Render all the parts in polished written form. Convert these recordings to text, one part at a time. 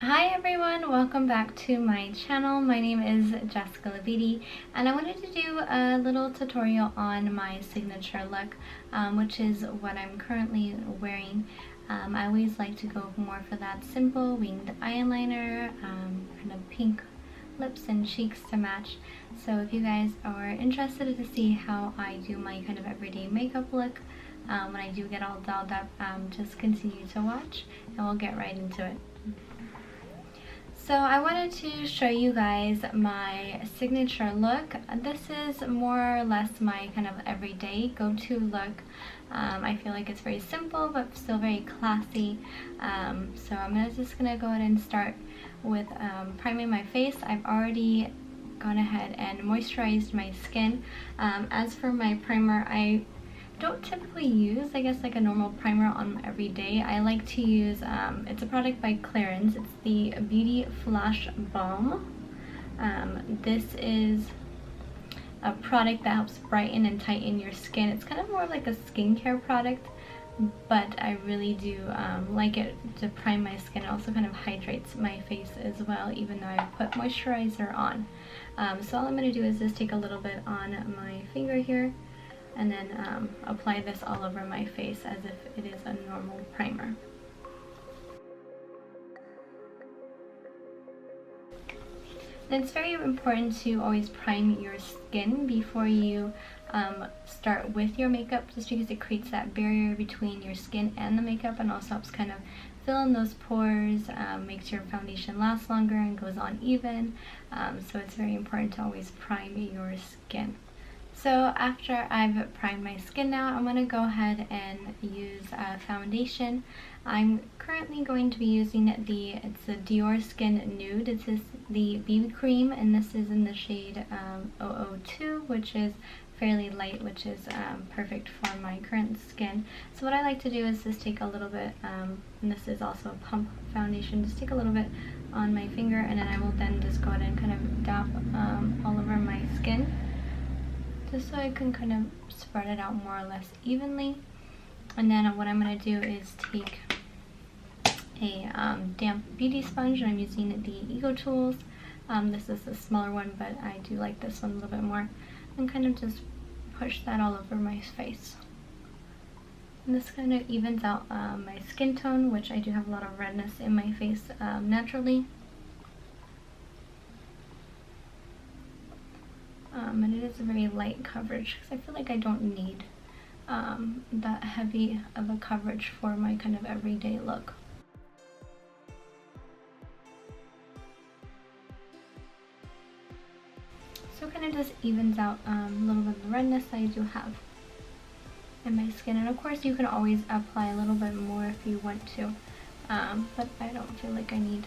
Hi everyone, welcome back to my channel. My name is Jessica Labidi and I wanted to do a little tutorial on my signature look, which is what I'm currently wearing. I always like to go more for that simple winged eyeliner, kind of pink lips and cheeks to match. So if you guys are interested to see how I do my kind of everyday makeup look, when I do get all dolled up, just continue to watch and we'll get right into it. So I wanted to show you guys my signature look. This is more or less my kind of everyday go-to look. I feel like it's very simple but still very classy. So I'm just gonna go ahead and start with priming my face. I've already gone ahead and moisturized my skin. As for my primer, I don't typically use, I guess, like a normal primer on every day. I like to use, it's a product by Clarins. It's the Beauty Flash Balm. This is a product that helps brighten and tighten your skin. It's kind of more like a skincare product, but I really do like it to prime my skin. It also kind of hydrates my face as well, even though I put moisturizer on. So all I'm going to do is just take a little bit on my finger here and then apply this all over my face as if it is a normal primer. And it's very important to always prime your skin before you start with your makeup, just because it creates that barrier between your skin and the makeup and also helps kind of fill in those pores, makes your foundation last longer and goes on even. So it's very important to always prime your skin. So after I've primed my skin now, I'm going to go ahead and use foundation. I'm currently going to be using it's the Diorskin Nude. This is the BB cream and this is in the shade 002, which is fairly light, which is perfect for my current skin. So what I like to do is just take a little bit, and this is also a pump foundation, just take a little bit on my finger and then I will then just go ahead and kind of dab all over my skin, just so I can kind of spread it out more or less evenly. And then what I'm going to do is take a damp beauty sponge, and I'm using the Ego Tools. This is a smaller one, but I do like this one a little bit more, and kind of just push that all over my face. And this kind of evens out my skin tone, which I do have a lot of redness in my face naturally. And it is a very light coverage because I feel like I don't need that heavy of a coverage for my kind of everyday look. So it kind of just evens out a little bit of the redness I do have in my skin. And of course you can always apply a little bit more if you want to, but I don't feel like I need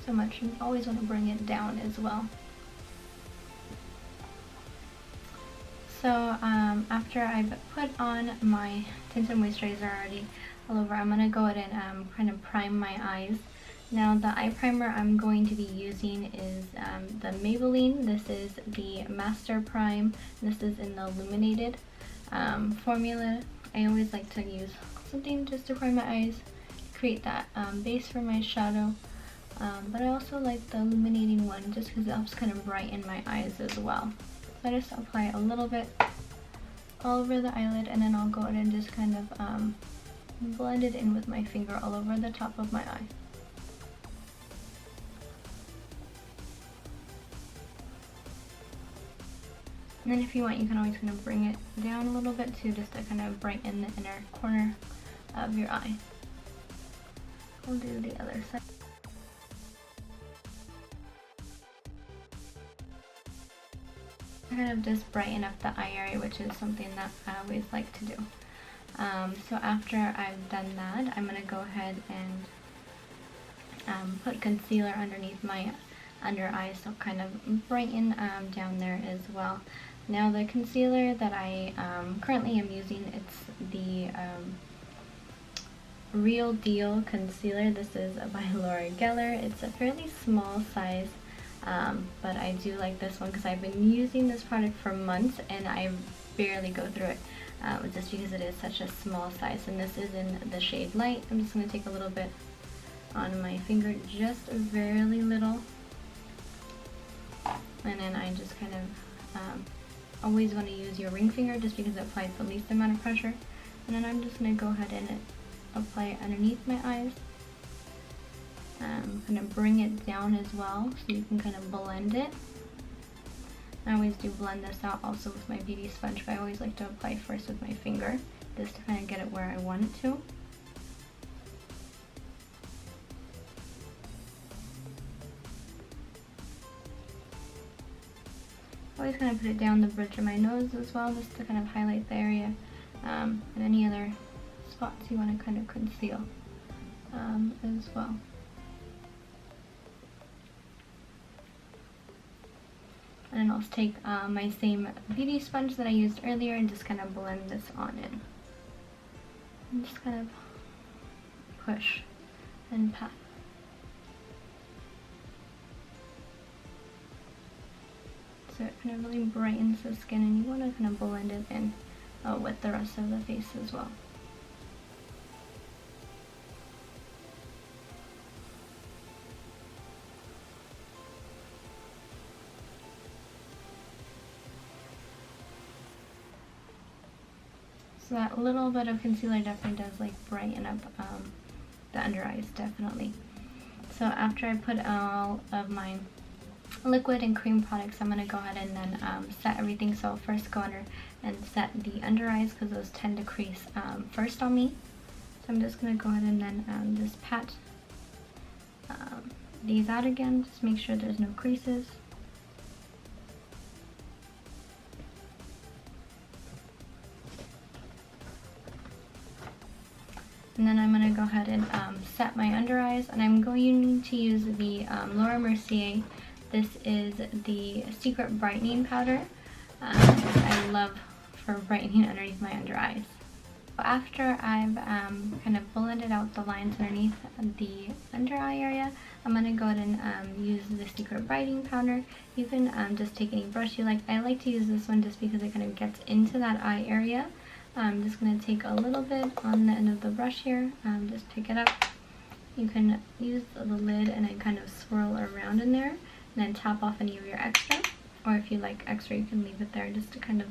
so much. You always want to bring it down as well. So after I've put on my tinted moisturizer already all over, I'm going to go ahead and kind of prime my eyes. Now the eye primer I'm going to be using is the Maybelline. This is the Master Prime. This is in the Illuminated formula. I always like to use something just to prime my eyes, create that base for my shadow. But I also like the illuminating one just because it helps kind of brighten my eyes as well. So I just apply a little bit all over the eyelid, and then I'll go ahead and just kind of blend it in with my finger all over the top of my eye. And then if you want, you can always kind of bring it down a little bit too, just to kind of brighten the inner corner of your eye. I'll do the other side. Kind of just brighten up the eye area, which is something that I always like to do. So after I've done that, I'm going to go ahead and put concealer underneath my under eye, so kind of brighten down there as well. Now the concealer that I currently am using, it's the Real Deal concealer. This is by Laura Geller. It's a fairly small size. But I do like this one because I've been using this product for months and I barely go through it, just because it is such a small size. And this is in the shade Light. I'm just going to take a little bit on my finger, just very little. And then I just kind of always want to use your ring finger just because it applies the least amount of pressure. And then I'm just going to go ahead and apply it underneath my eyes. Kind of bring it down as well so you can kind of blend it. I always do blend this out also with my beauty sponge, but I always like to apply first with my finger just to kind of get it where I want it to. Always kind of put it down the bridge of my nose as well, just to kind of highlight the area, and any other spots you want to kind of conceal as well. And then I'll take my same beauty sponge that I used earlier and just kind of blend this on in. And just kind of push and pat. So it kind of really brightens the skin, and you want to kind of blend it in with the rest of the face as well. So that little bit of concealer definitely does like brighten up the under eyes, definitely. So after I put all of my liquid and cream products, I'm going to go ahead and then set everything. So I'll first go under and set the under eyes because those tend to crease first on me. So I'm just going to go ahead and then just pat these out again, just make sure there's no creases. And then I'm going to go ahead and set my under eyes, and I'm going to use the Laura Mercier. This is the Secret Brightening Powder. I love for brightening underneath my under eyes. After I've kind of blended out the lines underneath the under eye area, I'm going to go ahead and use the Secret Brightening Powder. You can just take any brush you like. I like to use this one just because it kind of gets into that eye area. I'm just going to take a little bit on the end of the brush here, just pick it up. You can use the lid and then kind of swirl around in there, and then tap off any of your extra, or if you like extra you can leave it there just to kind of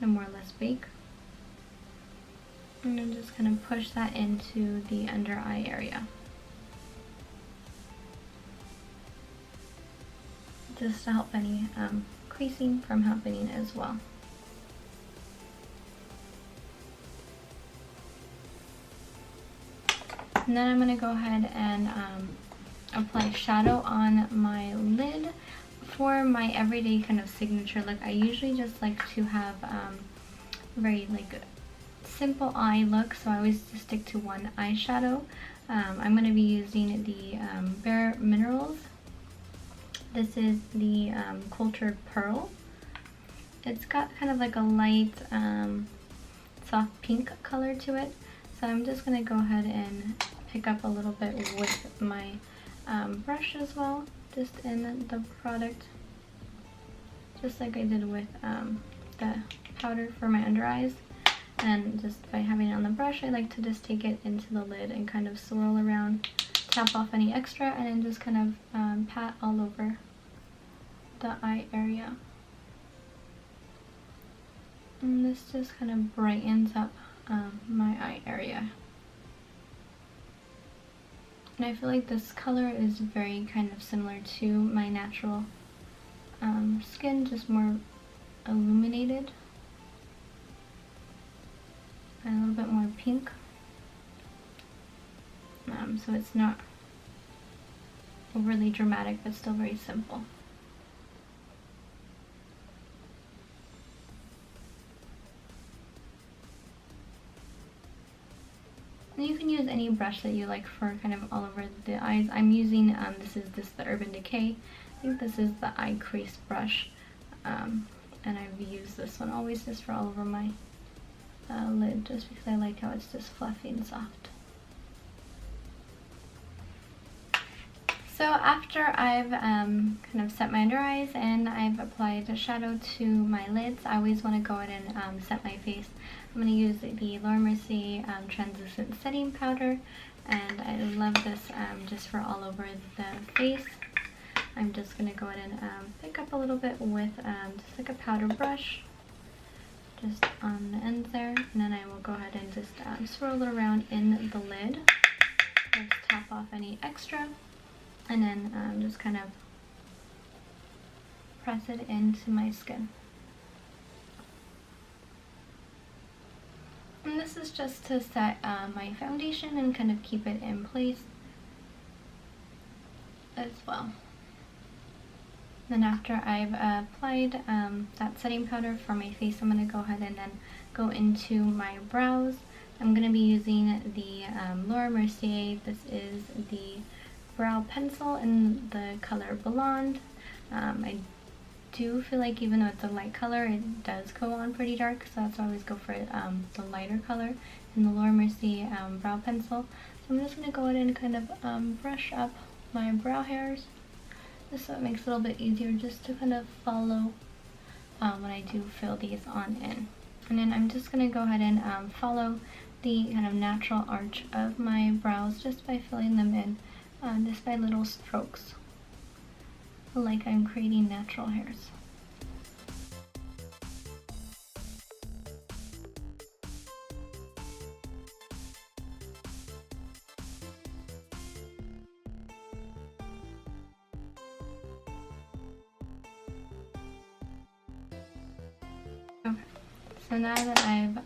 more or less bake. And then just kind of push that into the under eye area. Just to help any creasing from happening as well. And then I'm going to go ahead and apply shadow on my lid. For my everyday kind of signature look, I usually just like to have very like simple eye look, so I always just stick to one eyeshadow. I'm going to be using the Bare Minerals. This is the Cultured Pearl. It's got kind of like a light soft pink color to it, so I'm just going to go ahead and pick up a little bit with my brush as well, just in the product, just like I did with the powder for my under eyes. And just by having it on the brush, I like to just take it into the lid and kind of swirl around, tap off any extra, and then just kind of pat all over the eye area. And this just kind of brightens up my eye area. And I feel like this color is very kind of similar to my natural skin, just more illuminated and a little bit more pink. So it's not overly dramatic, but still very simple. And you can use any brush that you like for kind of all over the eyes. I'm using, this is the Urban Decay. I think this is the eye crease brush. And I've used this one always just for all over my lid, just because I like how it's just fluffy and soft. So after I've kind of set my under eyes and I've applied a shadow to my lids, I always want to go ahead and set my face. I'm going to use the Laura Mercier Translucent Setting Powder, and I love this just for all over the face. I'm just going to go ahead and pick up a little bit with just like a powder brush, just on the ends there, and then I will go ahead and just swirl it around in the lid. Just tap off any extra, and then just kind of press it into my skin. And this is just to set my foundation and kind of keep it in place as well. Then after I've applied that setting powder for my face, I'm going to go ahead and then go into my brows. I'm going to be using the Mercier. This is the brow pencil in the color Blonde. I do feel like even though it's a light color, it does go on pretty dark, so that's why I always go for the lighter color in the Mercier brow pencil. So I'm just going to go ahead and kind of brush up my brow hairs, just so it makes it a little bit easier just to kind of follow when I do fill these on in. And then I'm just going to go ahead and follow the kind of natural arch of my brows just by filling them in, just by little strokes, like I'm creating natural hairs. Okay, so now that I've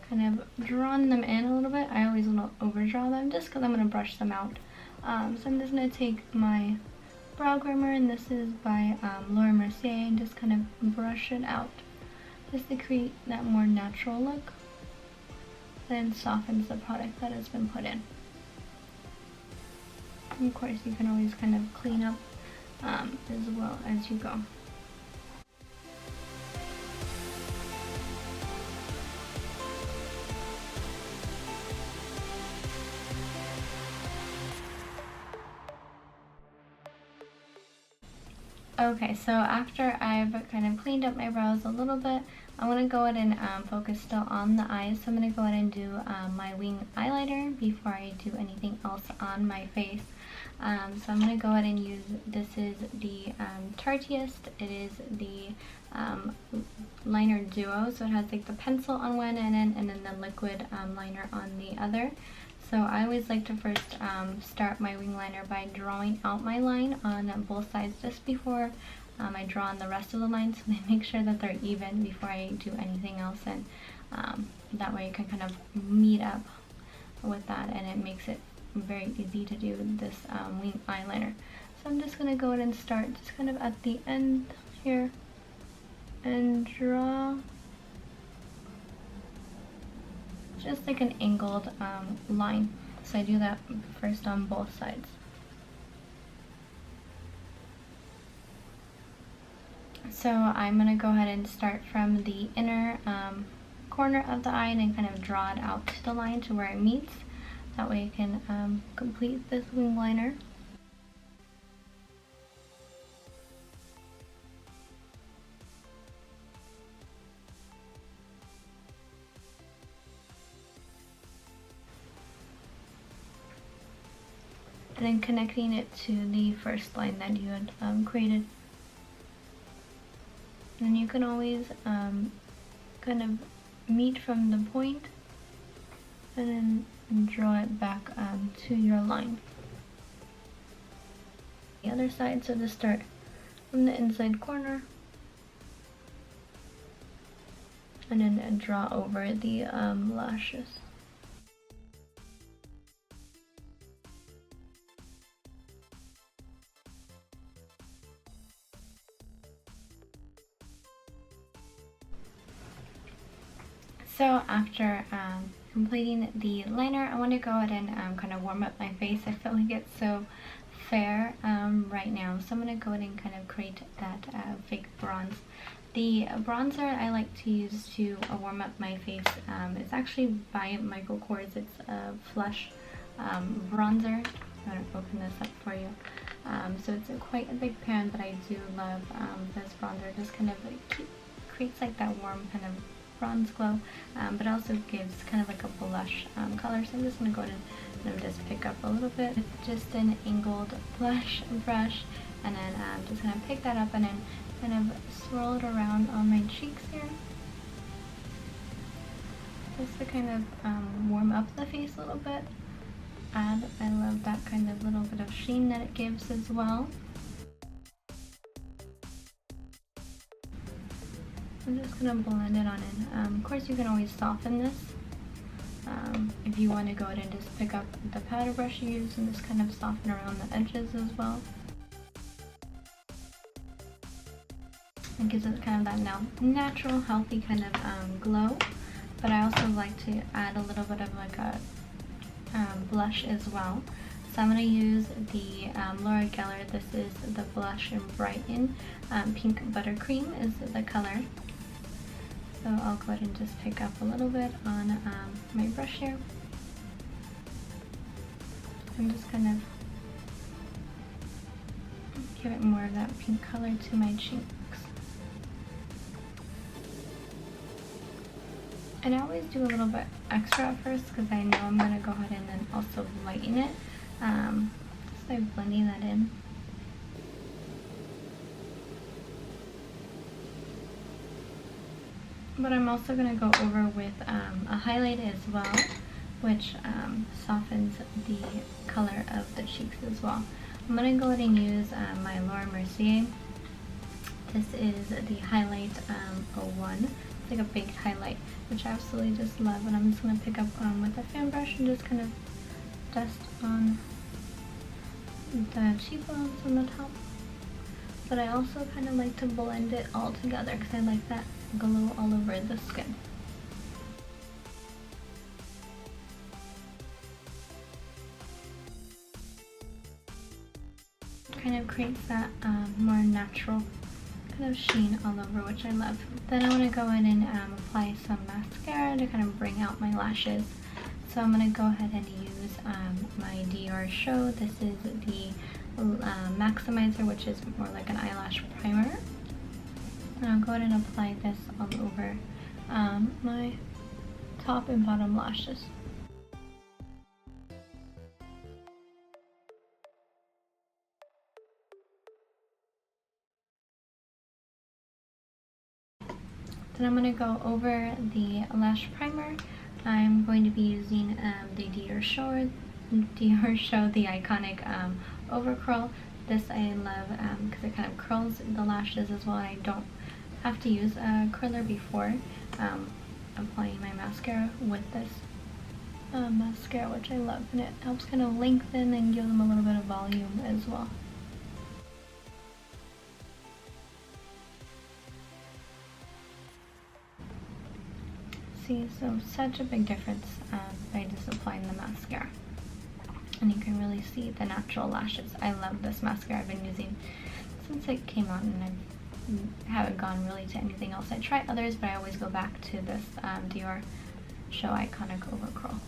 kind of drawn them in a little bit, I always want to overdraw them just because I'm going to brush them out. So I'm just going to take my brow groomer, and this is by Mercier, and just kind of brush it out just to create that more natural look, then softens the product that has been put in. And of course you can always kind of clean up as well as you go. Okay, so after I've kind of cleaned up my brows a little bit, I want to go ahead and focus still on the eyes. So I'm going to go ahead and do my wing eyeliner before I do anything else on my face. So I'm going to go ahead and use, this is the Tartiest. It is the liner duo, so it has like the pencil on one end and then the liquid liner on the other. So I always like to first start my wing liner by drawing out my line on both sides just before I draw on the rest of the line, so they make sure that they're even before I do anything else, and that way you can kind of meet up with that, and it makes it very easy to do this wing eyeliner. So I'm just going to go ahead and start just kind of at the end here and draw just like an angled line. So I do that first on both sides. So I'm going to go ahead and start from the inner corner of the eye and then kind of draw it out to the line to where it meets. That way I can complete this wing liner. And then connecting it to the first line that you had created. And you can always kind of meet from the point and then draw it back to your line. The other side, so just start from the inside corner and then draw over the lashes. So after completing the liner, I want to go ahead and kind of warm up my face. I feel like it's so fair right now, so I'm going to go ahead and kind of create that fake bronze. The bronzer I like to use to warm up my face, it's actually by Michael Kors. It's a Flush bronzer. I'm going to open this up for you. So it's quite a big pan, but I do love this bronzer. It just kind of like creates like that warm kind of bronze glow, but also gives kind of like a blush color. So I'm just going to go ahead and just pick up a little bit with just an angled blush brush, and then just kind of pick that up and then kind of swirl it around on my cheeks here. Just to kind of warm up the face a little bit. I love that kind of little bit of sheen that it gives as well. I'm just going to blend it on in. Of course, you can always soften this if you want to go ahead and just pick up the powder brush you use and just kind of soften around the edges as well. It gives it kind of that natural, healthy kind of glow. But I also like to add a little bit of like a blush as well. So I'm going to use the Laura Geller. This is the Blush-n-Brighten Pink Buttercream is the color. So I'll go ahead and just pick up a little bit on my brush here. I'm just kind of give it more of that pink color to my cheeks. And I always do a little bit extra at first because I know I'm going to go ahead and then also lighten it. So I'm blending that in. But I'm also going to go over with a highlight as well, which softens the color of the cheeks as well. I'm going to go ahead and use my Laura Mercier. This is the highlight 01. It's like a baked highlight, which I absolutely just love. And I'm just going to pick up with a fan brush and just kind of dust on the cheekbones on the top. But I also kind of like to blend it all together because I like that glow all over the skin. Kind of creates that more natural kind of sheen all over, which I love. Then I want to go in and apply some mascara to kind of bring out my lashes. So I'm going to go ahead and use my Diorshow. This is the Maximizer, which is more like an eyelash primer. And I'll go ahead and apply this all over my top and bottom lashes. Then I'm going to go over the lash primer. I'm going to be using the Diorshow, the iconic Overcurl. This I love because it kind of curls the lashes as well. I don't have to use a curler before applying my mascara with this mascara, which I love. And it helps kind of lengthen and give them a little bit of volume as well. See, so such a big difference by just applying the mascara. And you can really see the natural lashes. I love this mascara. I've been using since it came out, and I haven't gone really to anything else. I try others, but I always go back to this Diorshow iconic Overcurl.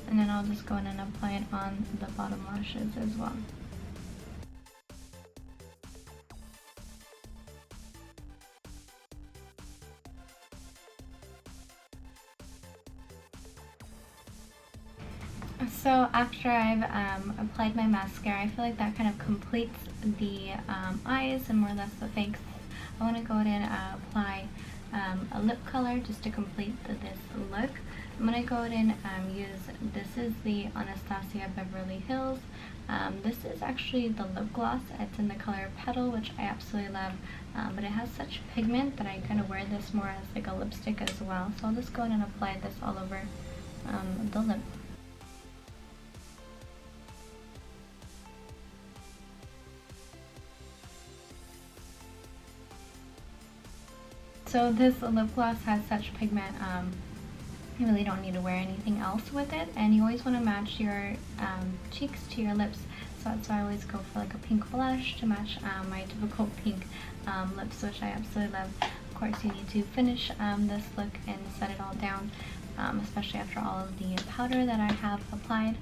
And then I'll just go in and apply it on the bottom lashes as well. So after I've applied my mascara, I feel like that kind of completes the eyes and more or less the face. I want to go ahead and apply a lip color just to complete this look. I'm going to go ahead and use, this is the Anastasia Beverly Hills. This is actually the lip gloss. It's in the color Petal, which I absolutely love, but it has such pigment that I kind of wear this more as like a lipstick as well. So I'll just go ahead and apply this all over the lip. So this lip gloss has such pigment, you really don't need to wear anything else with it, and you always want to match your cheeks to your lips. So that's why I always go for like a pink blush to match my typical pink lips, which I absolutely love. Of course, you need to finish this look and set it all down, especially after all of the powder that I have applied.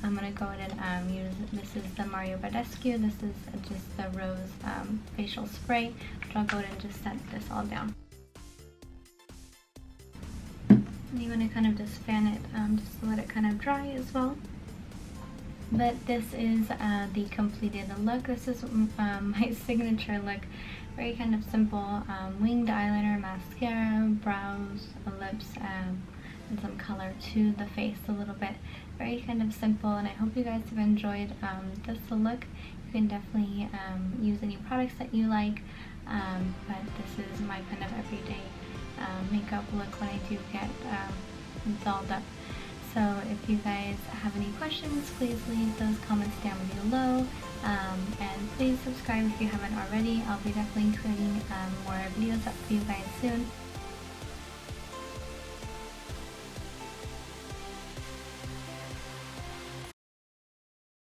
I'm going to go ahead and use, this is the Badescu. This is just the rose facial spray, which I'll go ahead and just set this all down. And you want to kind of just fan it, just to let it kind of dry as well. But this is the completed look. This is my signature look. Very kind of simple, winged eyeliner, mascara, brows, lips, and some color to the face a little bit. Very kind of simple, and I hope you guys have enjoyed this look. You can definitely use any products that you like, but this is my kind of everyday makeup look when I do get dolled up. So if you guys have any questions, please leave those comments down below, and please subscribe if you haven't already. I'll be definitely creating more videos up for you guys soon.